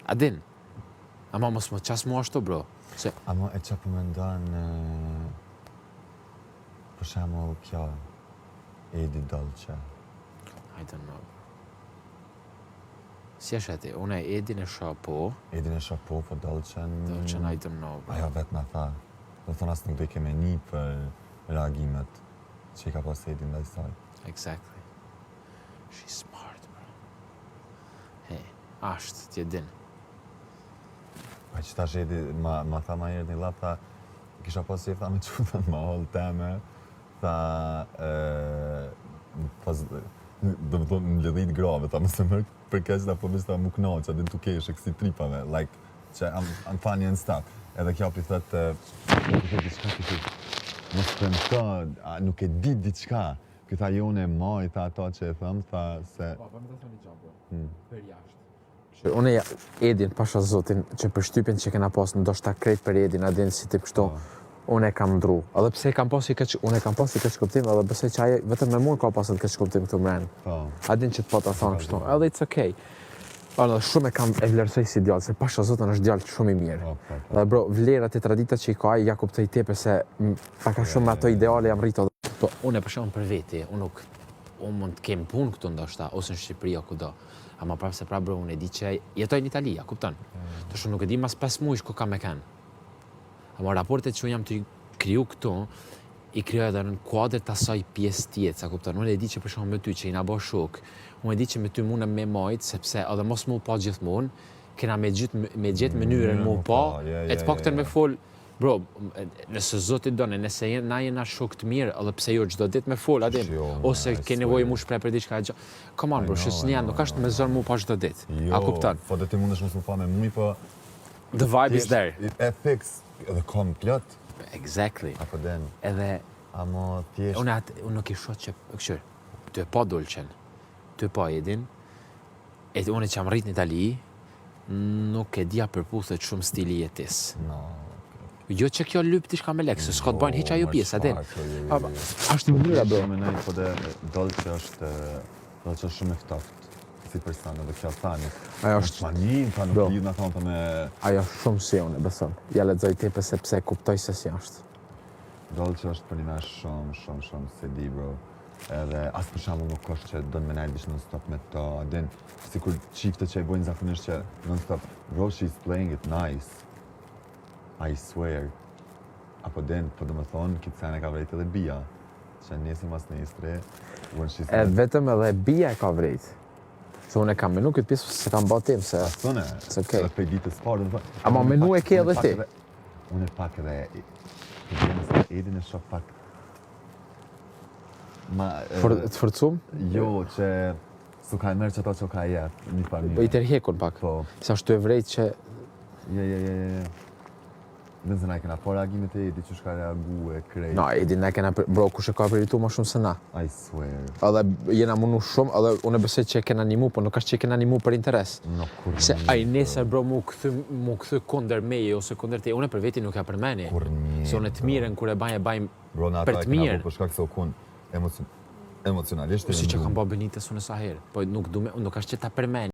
A din? Ama mos më qas mu ashtu, bro. Se... Ama e që përmendon për shembull kjo Edi Dolce. I don't know. Si është ati? Une Edin e shoh po. Edin e shoh po Dolcen... Dolcen I don't know, bro. Ajo vetë na tha. Do thonë as nuk do i keme një për reagimet që i ka pas Edin ndaj saj. Exactly. She's smart, bro. Hey, ashtë, t'je din. Pa që tash Edi, ma tha ma herë një lap, tha, kisha pas që i tha me qutën ma hollë teme, tha, do më thonë në ledhit grave, tha mëse mërë për keq da po vishta mu knaqë, që adin t'u keshe kësi tripave, like, që I'm funny and stuff. Edhe kjo për i thëtë, diçka këti, mos premto, nuk e di diçka. Këta jone e maj, tha ato që e thëmë, tha se... Pa me të thoni gjabë, për jashtë. Une Edin, pasha zotin, që për shtypin që kena pas, ndoshta krejt për Edin, adin si tip kështu, une e kam ndru. Edhe pse une kam pasi këtë shkuptim, edhe pse që aje, vetëm me mund ka pasën këtë shkuptim këtu mrenë. Adin që të po të thonë kështu, edhe it's okej. Shumë e kam e vlerësoj si djallë, se pasha zotin është djallë shumë i mirë. Dhe bro, vlerat e traditat që i ka, ja kuptoj tepe se ka shumë ato ideale jam rrito. Po, unë e përshamë për veti, unë mund të kem punë këtu ndoshta, ose në Shqipëri o kudo. Ama prapë se prapë bro, unë e di që jetoj në Itali, kupton? Të shumë nuk e di mas 5 mujsh ku ka me kanë. Ama raportet që unë jam të kriju këtu, i kriju edhe në kuadrët të asaj pjesë tjetë, sa kupton? Unë e di që përshamë me ty që i na bo shok, unë e di që me ty mune me majtë, sepse edhe mos mu pa gjithmonë, kena me gjithë mënyrën mu pa, e të pak me fol. Bro, nëse zotit done, nëse na jena shok të mirë, edhe pse jo çdo ditë me fol, adin, ose ke nevojë mu shpreh për diçka e gjatë. Come on, bro, shësnia nuk është me zon mu pa çdo ditë. A kupton? Po do ti mundesh mos më pa me mui, po... The vibe is there. E fix, edhe komplet. Exactly. Apo den. Edhe... Amo thjesht... Unë nuk i shoh që... Këshur, ty e pa Dolcen, ty e pa Edin, e unë që jam rrit në Itali, nuk e dija përputhet shumë stili jetis. Jo që kjo lyp t'i shka me lekë, se s'ka të bajnë hiq ajo pjesë, adin. Ashtë mënyra, bro. Menoj, po dhe Dolce është shumë eftoft, si person, edhe kjo thani. Ajo është... Manin, ta nuk lidh në thonë me... Ajo është shumë si unë, beson. Ja lexoj tepe sepse kuptoj se si është. Dolce është për një me shumë se di, bro. Edhe as për shembull nuk është që do të më najdish non-stop me to, adin. Sikur çifte që e bojnë zakonisht që non-stop, bro, she's playing it nice. I swear. Apo den, po do më thonë, këtë sen e ka vrejt edhe Bia. Që njësi mas njëstre, e vetëm edhe Bia e ka vrejt. Se unë e kam menu këtë pjesë, se kam ba tim, se... Asone, se prej ditës parë, dhe... Ama menu e ke edhe ti? Unë e pak edhe... Edin e shoh pak... Të forcum? Jo, që... Su ka e merë që to që ka jetë, një farë një... Po i tërhekun pak. Sa shtu e vrejt që... Je. Dhe se na e kena po reagimet e Edi që shka reagu e krejt. No, Edi na e kena... Bro, kush e ka përritu ma shumë se na. I swear. Edhe jena munu shumë, edhe unë besoj që e kena një mu, po nuk është që e kena një mu për interes. No, kur një. Se aj nesër, bro, mu këthy kondër meje ose kondër te, unë për veti nuk ja përmeni. Kur një. Se unë të miren kur e bajnë bro, për të mirë. Bro, shkak se u kun emocionalisht. Si që kam ba Benites unë sa herë, po nuk është që ta përmeni.